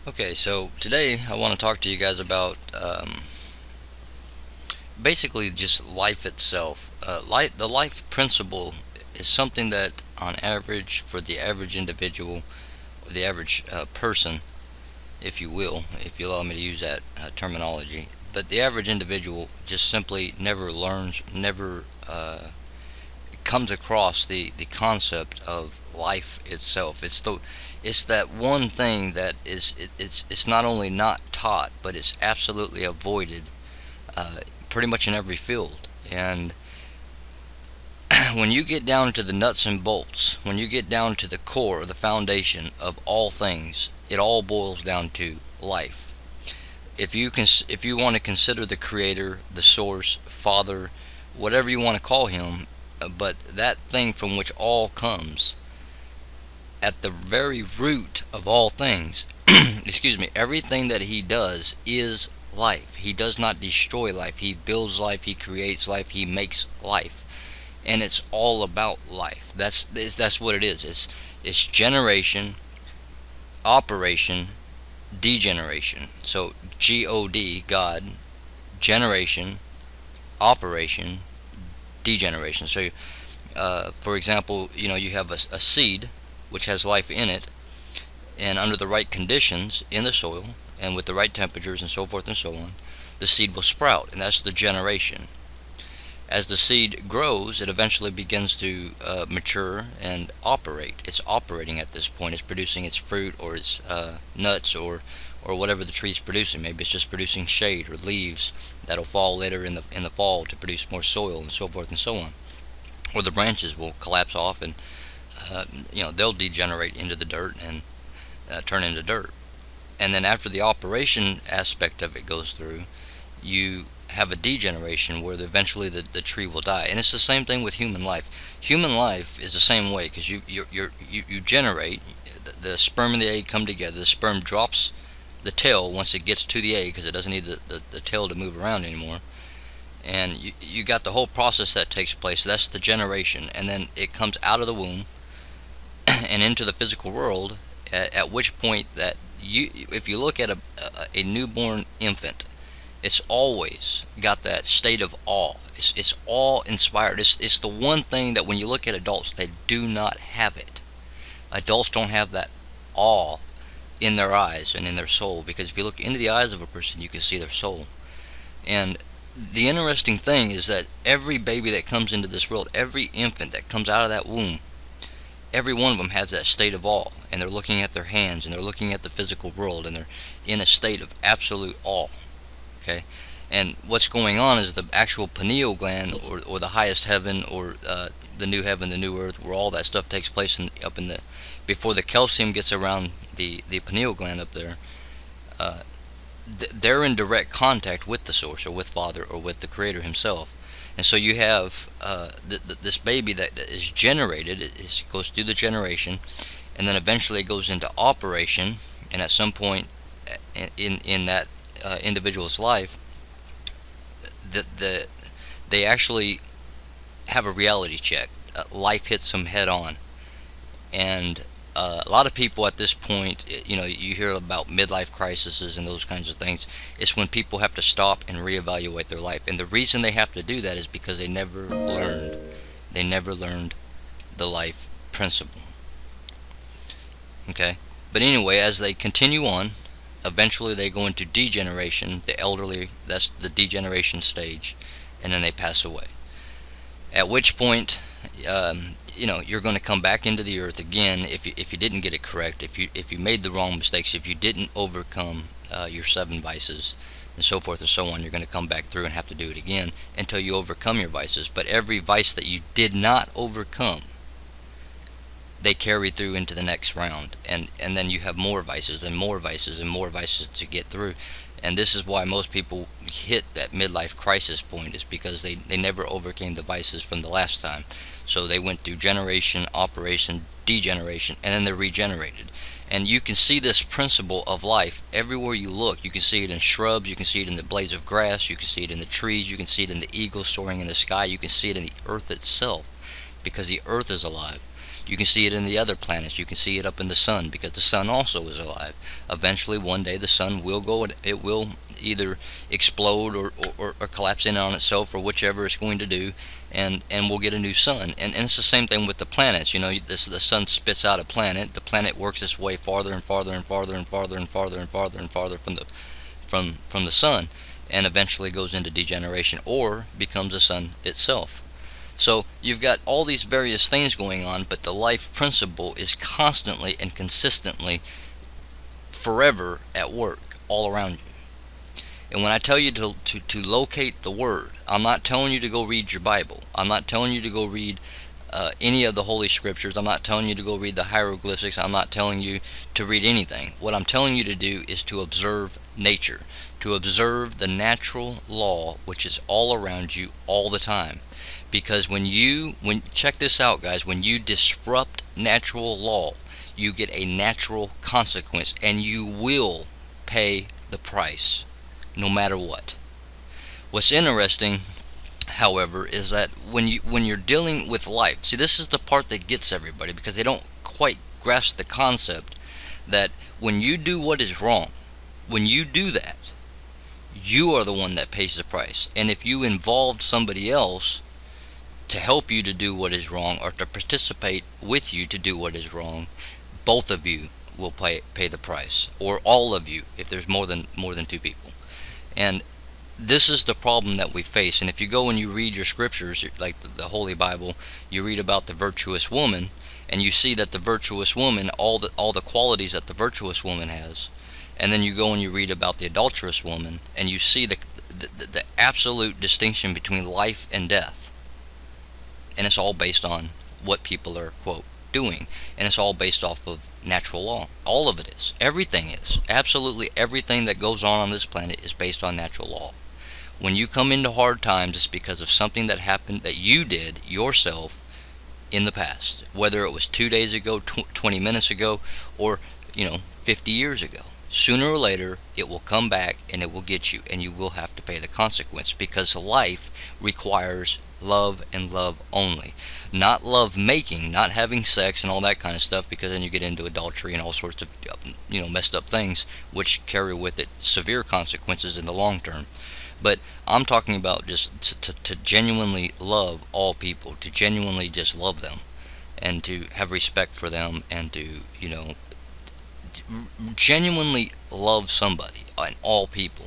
Okay, so today I want to talk to you guys about basically just life itself. The life principle is something that, on average, for the average individual, or the average person, if you will, if you allow me to use that terminology, but the average individual just simply never learns, never comes across the concept of life itself. It's that one thing that it's not only not taught, but it's absolutely avoided, pretty much in every field. And when you get down to the nuts and bolts, when you get down to the core, the foundation of all things, it all boils down to life. If you want to consider the creator, the source, father, whatever you want to call him, but that thing from which all comes, at the very root of all things, excuse me, everything that he does is life. He does not destroy life. He builds life. He creates life. He makes life, and it's all about life. That's what it is. It's generation, operation, degeneration. So God, generation, operation, degeneration. So, for example, you have a seed which has life in it, and under the right conditions in the soil and with the right temperatures and so forth and so on, the seed will sprout, and that's the generation. As the seed grows, it eventually begins to mature and operate. It's operating at this point. It's producing its fruit or its nuts or whatever the tree's producing. Maybe it's just producing shade or leaves that'll fall later in the fall to produce more soil and so forth and so on. Or the branches will collapse off and they'll degenerate into the dirt and turn into dirt. And then after the operation aspect of it goes through, you have a degeneration where eventually the tree will die. And it's the same thing with human life. Human life is the same way, because you generate, the sperm and the egg come together. The sperm drops the tail once it gets to the egg, because it doesn't need the tail to move around anymore. And you got the whole process that takes place. That's the generation. And then it comes out of the womb and into the physical world, at which point that if you look at a newborn infant, it's always got that state of awe. It's awe inspired. It's the one thing that when you look at adults, they do not have it. Adults don't have that awe in their eyes and in their soul, because if you look into the eyes of a person, you can see their soul. And the interesting thing is that every baby that comes into this world, every infant that comes out of that womb, every one of them has that state of awe, and they're looking at their hands, and they're looking at the physical world, and they're in a state of absolute awe. Okay, and what's going on is the actual pineal gland, or the highest heaven, or the new heaven, the new earth, where all that stuff takes place up in the before the calcium gets around the pineal gland up there. They're in direct contact with the source, or with Father, or with the Creator Himself. And so you have this baby that is generated. It goes through the generation, and then eventually it goes into operation. And at some point in that individual's life, they actually have a reality check. Life hits them head on, and a lot of people at this point, you hear about midlife crises and those kinds of things. It's when people have to stop and reevaluate their life, and the reason they have to do that is because they never learned. They never learned the life principle. Okay, but anyway, as they continue on, eventually they go into degeneration. The elderly, that's the degeneration stage, and then they pass away. At which point, you're going to come back into the earth again if you didn't get it correct, if you made the wrong mistakes, if you didn't overcome your 7 vices, and so forth and so on. You're going to come back through and have to do it again until you overcome your vices. But every vice that you did not overcome, they carry through into the next round, and then you have more vices and more vices and more vices to get through. And this is why most people hit that midlife crisis point, is because they never overcame the vices from the last time. So they went through generation, operation, degeneration, and then they're regenerated. And you can see this principle of life everywhere you look. You can see it in shrubs, you can see it in the blades of grass, you can see it in the trees, you can see it in the eagles soaring in the sky, you can see it in the earth itself, because the earth is alive. You can see it in the other planets. You can see it up in the sun, because the sun also is alive. Eventually, one day, the sun will go, it will either explode or collapse in on itself, or whichever it's going to do, and we'll get a new sun. And it's the same thing with the planets. The sun spits out a planet. The planet works its way farther and farther and farther and farther and farther and farther and farther from the sun, and eventually goes into degeneration or becomes the sun itself. So you've got all these various things going on, but the life principle is constantly and consistently forever at work all around you. And when I tell you to locate the Word, I'm not telling you to go read your Bible. I'm not telling you to go read any of the Holy Scriptures. I'm not telling you to go read the hieroglyphics. I'm not telling you to read anything. What I'm telling you to do is to observe nature, to observe the natural law which is all around you all the time. Because check this out, guys, when you disrupt natural law, you get a natural consequence, and you will pay the price, no matter what. What's interesting, however, is that when you're dealing with life, see, this is the part that gets everybody, because they don't quite grasp the concept that when you do what is wrong, when you do that, you are the one that pays the price. And if you involved somebody else to help you to do what is wrong, or to participate with you to do what is wrong, both of you will pay the price, or all of you if there's more than two people. And this is the problem that we face. And if you go and you read your scriptures, like the Holy Bible, you read about the virtuous woman, and you see that the virtuous woman, all the qualities that the virtuous woman has, and then you go and you read about the adulterous woman, and you see the absolute distinction between life and death. And it's all based on what people are, quote, doing. And it's all based off of natural law. All of it is. Everything is. Absolutely everything that goes on this planet is based on natural law. When you come into hard times, it's because of something that happened that you did yourself in the past. Whether it was 2 days ago, 20 minutes ago, or 50 years ago. Sooner or later, it will come back and it will get you, and you will have to pay the consequence, because life requires love and love only. Not love making, not having sex and all that kind of stuff, because then you get into adultery and all sorts of messed up things which carry with it severe consequences in the long term. But I'm talking about just to genuinely love all people, to genuinely just love them, and to have respect for them, and to genuinely love somebody and all people,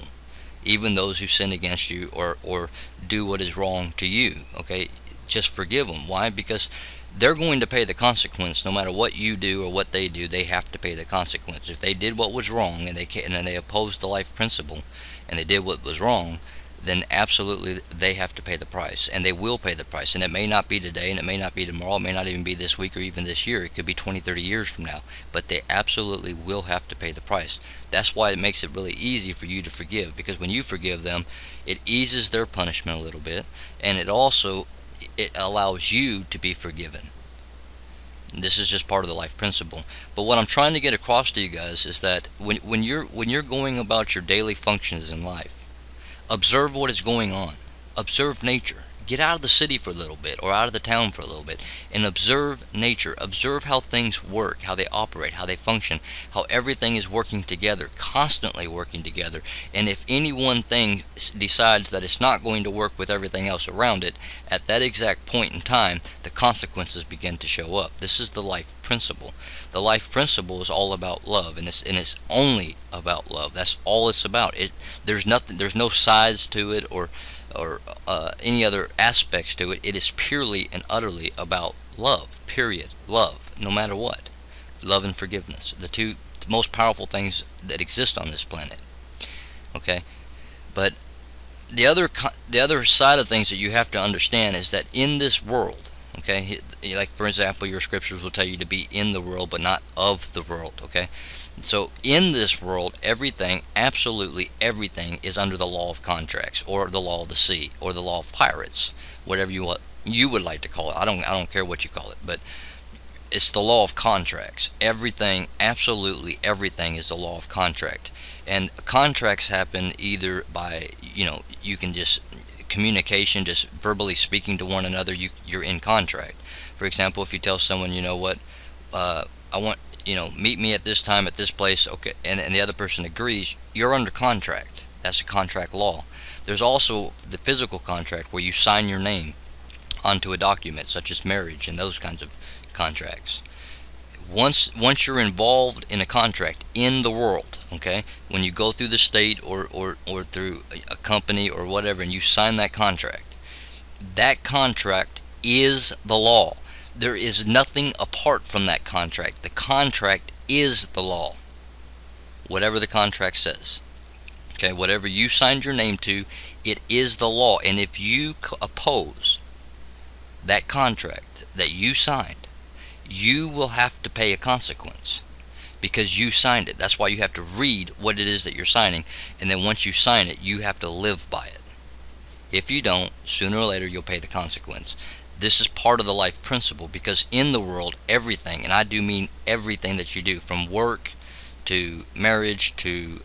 even those who sin against you or do what is wrong to you. Okay, just forgive them. Why? Because they're going to pay the consequence. No matter what you do or what they do, they have to pay the consequence. If they did what was wrong, and they opposed the life principle, and they did what was wrong, then absolutely they have to pay the price, and they will pay the price. And it may not be today, and it may not be tomorrow, it may not even be this week or even this year. It could be 20, 30 years from now, but they absolutely will have to pay the price. That's why it makes it really easy for you to forgive, because when you forgive them, it eases their punishment a little bit, and it allows you to be forgiven. This is just part of the life principle. But what I'm trying to get across to you guys is that when you're going about your daily functions in life, observe what is going on. Observe nature. Get out of the city for a little bit, or out of the town for a little bit, and observe nature. Observe how things work, how they operate, how they function, how everything is working together, constantly working together. And if any one thing decides that it's not going to work with everything else around it, at that exact point in time, the consequences begin to show up. This is the life principle. The life principle is all about love, and it's only about love. That's all it's about. There's no sides to it, or any other aspects to it. It is purely and utterly about love, period. Love, no matter what. Love and forgiveness, the two most powerful things that exist on this planet. Okay, but the other side of things that you have to understand is that in this world, okay, like for example, your scriptures will tell you to be in the world but not of the world. Okay, so in this world, everything, absolutely everything, is under the law of contracts, or the law of the sea, or the law of pirates, whatever you would like to call it. I don't care what you call it, but it's the law of contracts. Everything, absolutely everything, is the law of contract. And contracts happen either by you can just communication, just verbally speaking to one another. You're in contract. For example, if you tell someone, you know what, I want, meet me at this time at this place, okay, and the other person agrees, you're under contract. That's a contract law. There's also the physical contract where you sign your name onto a document, such as marriage and those kinds of contracts. Once you're involved in a contract in the world, okay, when you go through the state or through a company or whatever, and you sign that contract is the law. There is nothing apart from that contract. The contract is the law. Whatever the contract says. Okay, whatever you signed your name to, it is the law. And if you oppose that contract that you signed, you will have to pay a consequence because you signed it. That's why you have to read what it is that you're signing, and then once you sign it, you have to live by it. If you don't, sooner or later you'll pay the consequence. This is part of the life principle, because in the world, everything, and I do mean everything that you do, from work to marriage to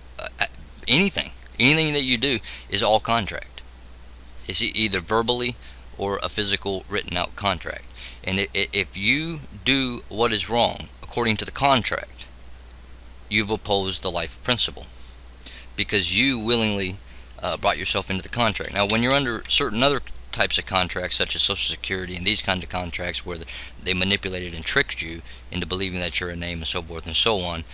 anything that you do, is all contract. It's either verbally or a physical written out contract. And if you do what is wrong according to the contract, you've opposed the life principle, because you willingly brought yourself into the contract. Now, when you're under certain other types of contracts, such as Social Security and these kinds of contracts where they manipulated and tricked you into believing that you're a name and so forth and so on,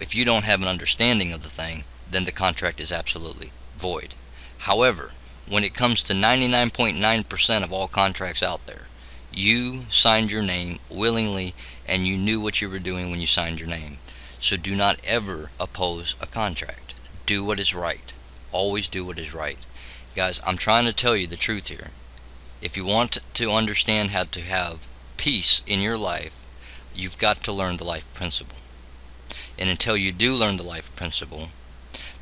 if you don't have an understanding of the thing, then the contract is absolutely void. However, when it comes to 99.9% of all contracts out there, you signed your name willingly, and you knew what you were doing when you signed your name. So do not ever oppose a contract. Do what is right. Always do what is right. Guys, I'm trying to tell you the truth here. If you want to understand how to have peace in your life, you've got to learn the life principle. And until you do learn the life principle,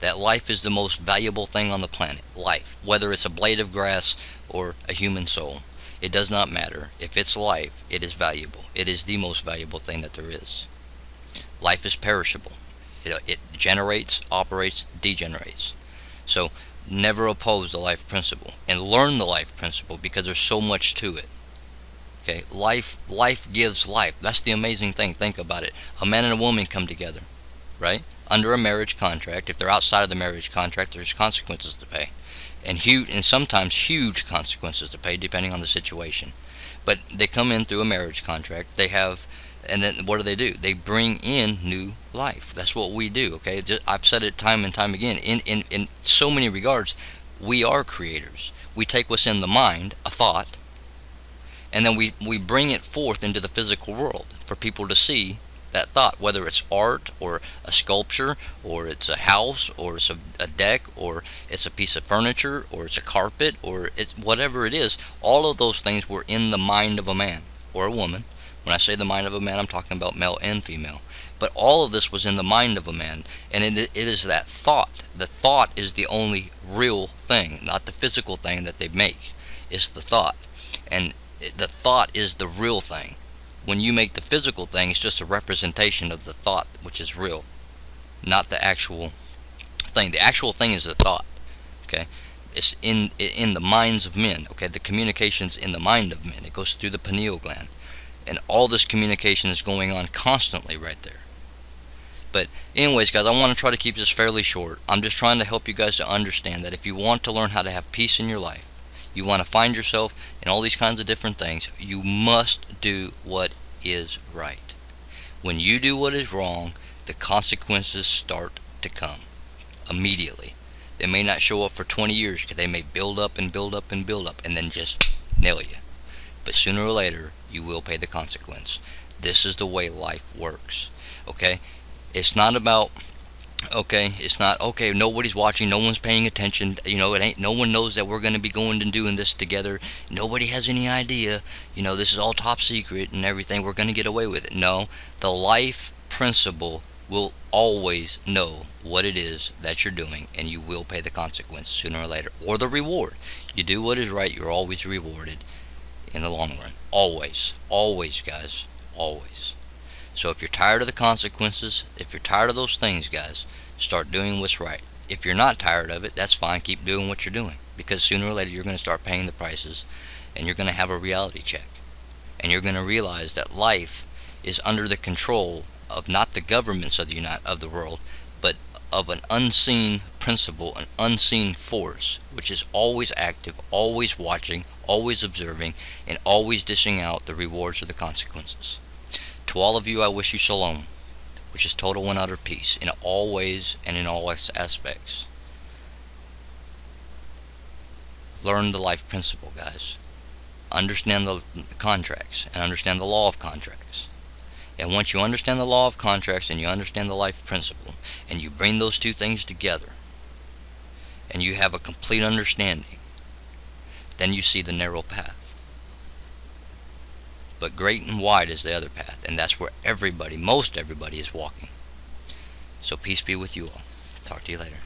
that life is the most valuable thing on the planet. Life. Whether it's a blade of grass or a human soul, it does not matter. If it's life, it is valuable. It is the most valuable thing that there is. Life is perishable. It generates, operates, degenerates. So never oppose the life principle, and learn the life principle, because there's so much to it. Okay, life gives life. That's the amazing thing. Think about it. A man and a woman come together, right? Under a marriage contract. If they're outside of the marriage contract, there's consequences to pay, and sometimes huge consequences to pay, depending on the situation. But they come in through a marriage contract. And then what do? They bring in new life. That's what we do, okay? I've said it time and time again. In so many regards, we are creators. We take what's in the mind, a thought, and then we bring it forth into the physical world for people to see that thought, whether it's art or a sculpture or it's a house or it's a deck or it's a piece of furniture or it's a carpet or it's whatever it is. All of those things were in the mind of a man or a woman. When I say the mind of a man, I'm talking about male and female. But all of this was in the mind of a man, and it is that thought. The thought is the only real thing, not the physical thing that they make. It's the thought. And the thought is the real thing. When you make the physical thing, it's just a representation of the thought, which is real, not the actual thing. The actual thing is the thought, okay? It's in the minds of men, okay? The communication's in the mind of men. It goes through the pineal gland. And all this communication is going on constantly right there. But anyways, guys, I want to try to keep this fairly short. I'm just trying to help you guys to understand that if you want to learn how to have peace in your life, you want to find yourself in all these kinds of different things, you must do what is right. When you do what is wrong, the consequences start to come immediately. They may not show up for 20 years, because they may build up and build up and build up and then just nail you. But sooner or later, you will pay the consequence. This is the way life works. Okay? It's not about, nobody's watching, no one's paying attention, no one knows that we're going to be going and doing this together. Nobody has any idea, this is all top secret and everything, we're going to get away with it. No, the life principle will always know what it is that you're doing, and you will pay the consequence sooner or later, or the reward. You do what is right, you're always rewarded in the long run. Always, guys, always. So if you're tired of the consequences, if you're tired of those things, guys, start doing what's right. If you're not tired of it, that's fine. Keep doing what you're doing, because sooner or later you're going to start paying the prices, and you're going to have a reality check. and you're going to realize that life is under the control of not the governments of the world, but of an unseen principle, an unseen force, which is always active, always watching, always observing, and always dishing out the rewards or the consequences. To all of you, I wish you shalom, which is total and utter peace in all ways and in all aspects. Learn the life principle, guys. Understand the contracts and understand the law of contracts. And once you understand the law of contracts and you understand the life principle, and you bring those two things together, and you have a complete understanding, then you see the narrow path. But great and wide is the other path, and that's where everybody, most everybody, is walking. So peace be with you all. Talk to you later.